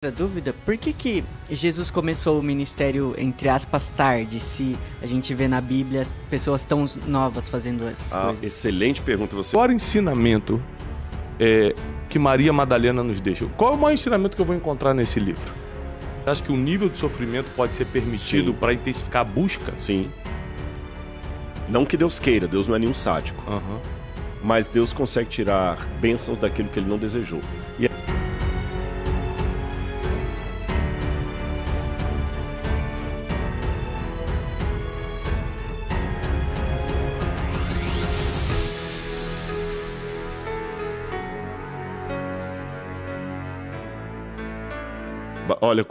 Outra dúvida, por que Jesus começou o ministério, entre aspas, tarde, se a gente vê na Bíblia pessoas tão novas fazendo essas coisas? Excelente pergunta você. Qual é o ensinamento que Maria Madalena nos deixa? Qual é o maior ensinamento que eu vou encontrar nesse livro? Você acha que o nível de sofrimento pode ser permitido para intensificar a busca? Sim. Não que Deus queira, Deus não é nenhum sádico. Mas Deus consegue tirar bênçãos daquilo que ele não desejou.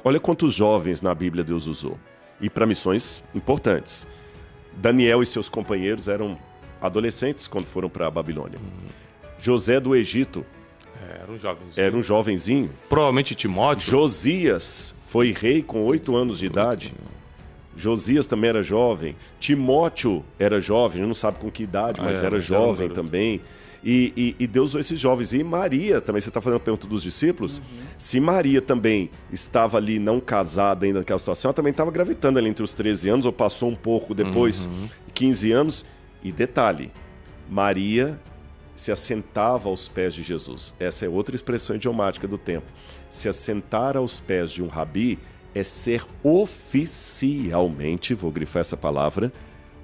Olha quantos jovens na Bíblia Deus usou. E para missões importantes. Daniel e seus companheiros eram adolescentes quando foram para a Babilônia. José do Egito era um jovenzinho. Provavelmente Timóteo. Josias foi rei com 8 anos de idade. Josias também era jovem. Timóteo era jovem, não sabe com que idade, mas era jovem também. E Deus usou esses jovens. E Maria, também você está fazendo a pergunta dos discípulos, se Maria também estava ali não casada ainda naquela situação, ela também estava gravitando ali entre os 13 anos, ou passou um pouco depois, 15 anos. E detalhe, Maria se assentava aos pés de Jesus. Essa é outra expressão idiomática do tempo. Se assentar aos pés de um rabi é ser oficialmente, vou grifar essa palavra,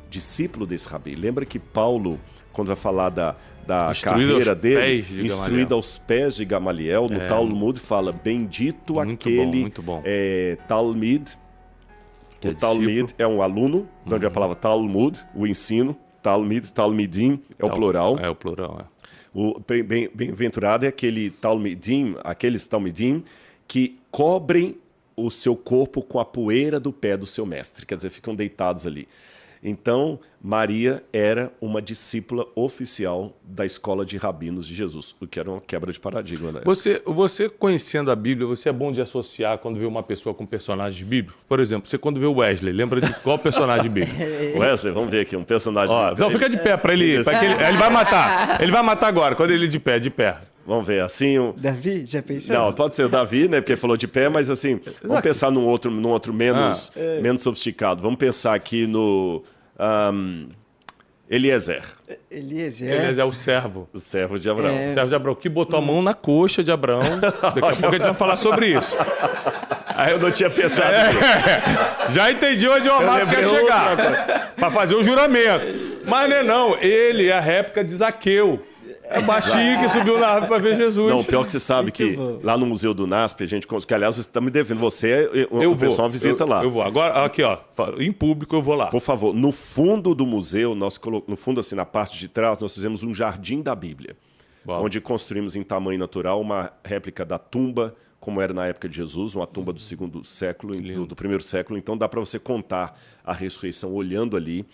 discípulo desse rabi. Lembra que Paulo, quando vai falar da carreira dele, instruído aos pés de Gamaliel, no Talmud fala, bendito muito aquele muito bom. Talmid. O Talmid é um aluno, de onde é a palavra Talmud, o ensino. Talmid, Talmidim, é o plural. É o plural, O bem-aventurado é aqueles Talmidim que cobrem o seu corpo com a poeira do pé do seu mestre. Quer dizer, ficam deitados ali. Então, Maria era uma discípula oficial da escola de rabinos de Jesus, o que era uma quebra de paradigma, né? Você conhecendo a Bíblia, você é bom de associar quando vê uma pessoa com personagens bíblicos? Por exemplo, você quando vê o Wesley, lembra de qual personagem bíblico? Wesley, vamos ver aqui, um personagem bíblico. Não, fica de pé para ele. Ele vai matar. Ele vai matar agora, quando ele de pé. Vamos ver, assim... Davi, já pensou? Não, pode ser o Davi, né? Porque ele falou de pé, mas assim, vamos pensar num outro menos sofisticado. Vamos pensar aqui no... Eliezer. Eliezer é o servo. O servo de Abraão. O servo de Abraão, que botou a mão na coxa de Abraão. Daqui a pouco a gente vai falar sobre isso. Aí eu não tinha pensado nisso. Já entendi onde o Amado quer chegar. Para fazer o juramento. Mas não. Ele é a réplica de Zaqueu. É baixinho que subiu na árvore para ver Jesus. Não, pior que você sabe que lá no Museu do NASP, a gente... Que, aliás, você está me devendo. Você uma visita lá. Eu vou. Agora, aqui, ó. Em público, eu vou lá. Por favor. No fundo do museu, no fundo, assim, na parte de trás, nós fizemos um jardim da Bíblia. Onde construímos em tamanho natural uma réplica da tumba, como era na época de Jesus, uma tumba do segundo século, do primeiro século. Então, dá para você contar a ressurreição olhando ali.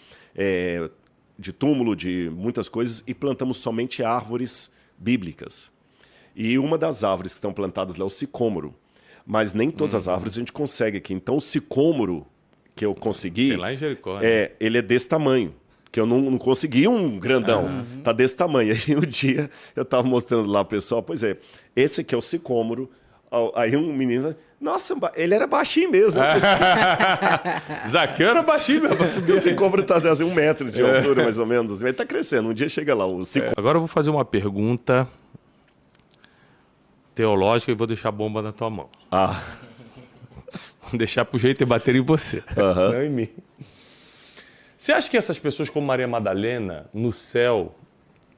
De túmulo, de muitas coisas, e plantamos somente árvores bíblicas. E uma das árvores que estão plantadas lá é o sicômoro. Mas nem todas as árvores a gente consegue aqui. Então o sicômoro que eu consegui, tem lá em Jericó, né? ele é desse tamanho. Que eu não consegui um grandão. Tá desse tamanho. Aí um dia eu estava mostrando lá pro pessoal, pois é, esse aqui é o sicômoro. Aí um menino... Nossa, ele era baixinho mesmo. Né? Zaqueu era baixinho mesmo. O sicômoro está assim, 1 metro de altura, mais ou menos. Assim. Ele está crescendo. Um dia chega lá o sicômoro. Agora eu vou fazer uma pergunta teológica e vou deixar a bomba na tua mão. Vou deixar pro jeito e bater em você. Não em mim. Você acha que essas pessoas como Maria Madalena, no céu,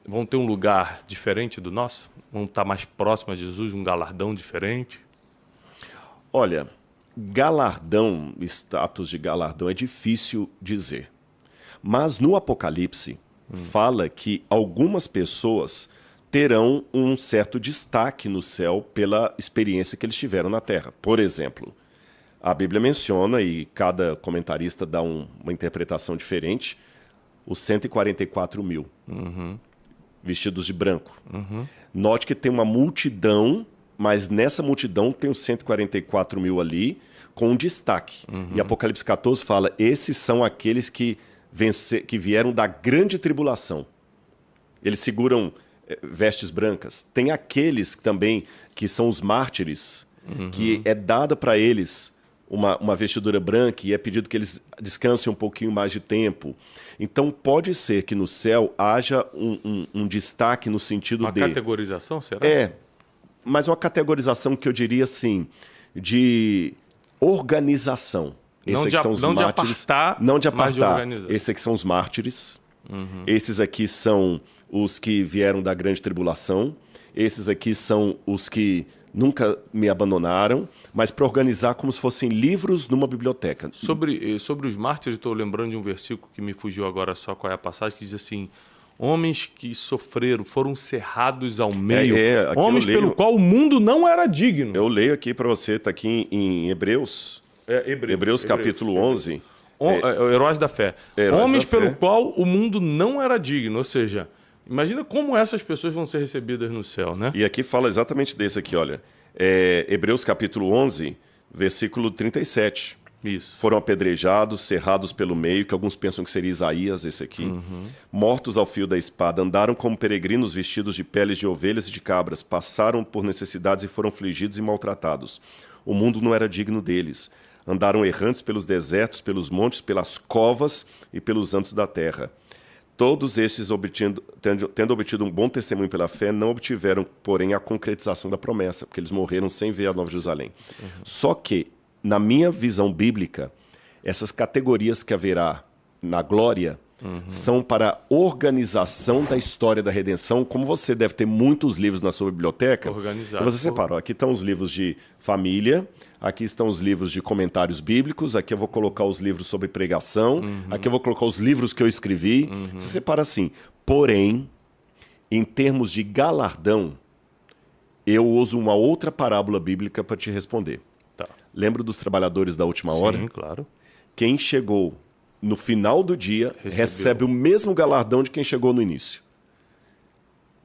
vão ter um lugar diferente do nosso? Vão estar mais próximas de Jesus, um galardão diferente? Olha, galardão, status de galardão é difícil dizer. Mas no Apocalipse fala que algumas pessoas terão um certo destaque no céu pela experiência que eles tiveram na Terra. Por exemplo, a Bíblia menciona, e cada comentarista dá uma interpretação diferente, os 144 mil vestidos de branco. Note que tem uma multidão, mas nessa multidão tem os 144 mil ali com um destaque. E Apocalipse 14 fala, esses são aqueles que vieram da grande tribulação. Eles seguram vestes brancas. Tem aqueles também que são os mártires, que é dada para eles uma vestidura branca e é pedido que eles descansem um pouquinho mais de tempo. Então pode ser que no céu haja um destaque no sentido uma categorização, será? Mas uma categorização que eu diria assim, de organização. Esses aqui são os mártires. Não de apartar. Esses aqui são os mártires. Esses aqui são os que vieram da grande tribulação. Esses aqui são os que nunca me abandonaram, mas para organizar como se fossem livros numa biblioteca. Sobre os mártires, estou lembrando de um versículo que me fugiu agora só qual é a passagem, que diz assim: homens que sofreram, foram cerrados ao meio, homens pelo qual o mundo não era digno. Eu leio aqui para você, está aqui em Hebreus. Hebreus capítulo 11. Heróis da fé. Homens pelo qual o mundo não era digno, ou seja, imagina como essas pessoas vão ser recebidas no céu, né? E aqui fala exatamente desse aqui, olha. Hebreus capítulo 11, versículo 37. Isso. Foram apedrejados, cerrados pelo meio, que alguns pensam que seria Isaías, esse aqui. Mortos ao fio da espada, andaram como peregrinos vestidos de peles de ovelhas e de cabras, passaram por necessidades e foram afligidos e maltratados. O mundo não era digno deles. Andaram errantes pelos desertos, pelos montes, pelas covas e pelos antros da terra. Todos estes, tendo obtido um bom testemunho pela fé, não obtiveram, porém, a concretização da promessa, porque eles morreram sem ver a Nova Jerusalém. Só que, na minha visão bíblica, essas categorias que haverá na glória são para a organização da história da redenção. Como você deve ter muitos livros na sua biblioteca, você separa. Aqui estão os livros de família, aqui estão os livros de comentários bíblicos, aqui eu vou colocar os livros sobre pregação, aqui eu vou colocar os livros que eu escrevi. Você separa assim. Porém, em termos de galardão, eu uso uma outra parábola bíblica para te responder. Tá. Lembra dos trabalhadores da última hora? Sim, claro. Quem chegou no final do dia recebe o mesmo galardão de quem chegou no início.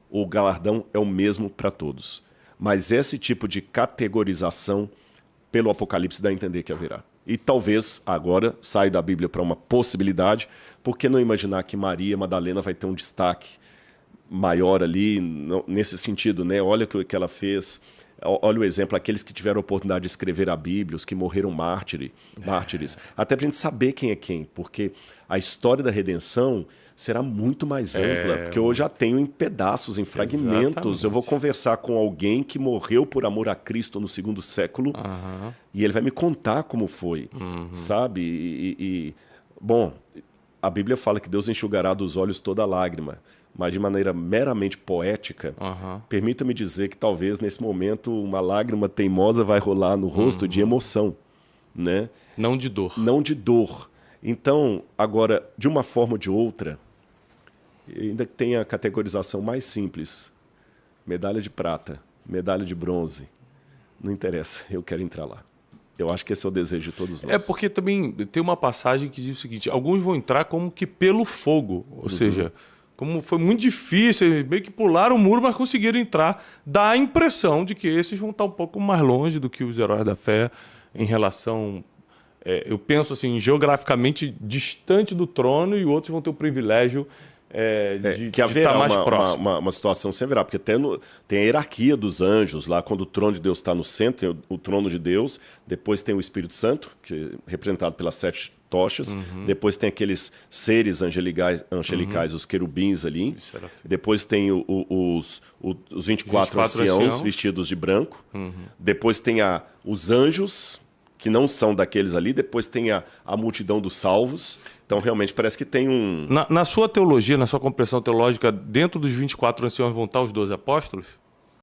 O galardão é o mesmo para todos. Mas esse tipo de categorização, pelo Apocalipse, dá a entender que haverá. E talvez agora saia da Bíblia para uma possibilidade, por que não imaginar que Maria Madalena vai ter um destaque maior ali, nesse sentido, né? Olha o que ela fez. Olha o exemplo, aqueles que tiveram a oportunidade de escrever a Bíblia, os que morreram mártires. Até para a gente saber quem é quem, porque a história da redenção será muito mais ampla, porque eu já tenho em pedaços, em fragmentos. Exatamente. Eu vou conversar com alguém que morreu por amor a Cristo no 2º século, e ele vai me contar como foi, sabe? Bom, a Bíblia fala que Deus enxugará dos olhos toda lágrima, mas de maneira meramente poética, permita-me dizer que talvez nesse momento uma lágrima teimosa vai rolar no rosto de emoção, né? Não de dor. Não de dor. Então, agora, de uma forma ou de outra, ainda tem a categorização mais simples. Medalha de prata, medalha de bronze. Não interessa, eu quero entrar lá. Eu acho que esse é o desejo de todos nós. É porque também tem uma passagem que diz o seguinte: alguns vão entrar como que pelo fogo, ou seja, como foi muito difícil, meio que pularam o muro, mas conseguiram entrar. Dá a impressão de que esses vão estar um pouco mais longe do que os heróis da fé em relação, eu penso assim, geograficamente distante do trono, e outros vão ter o privilégio de estar mais próximo. Uma situação sem haverá, porque tem a hierarquia dos anjos lá, quando o trono de Deus está no centro, tem o trono de Deus, depois tem o Espírito Santo, que é representado pelas 7 tochas, depois tem aqueles seres angelicais, os querubins ali, depois tem os 24 anciãos vestidos de branco, depois tem os anjos, que não são daqueles ali, depois tem a multidão dos salvos. Então, realmente, parece que tem um... Na sua teologia, na sua compreensão teológica, dentro dos 24 anciãos vão estar os 12 apóstolos?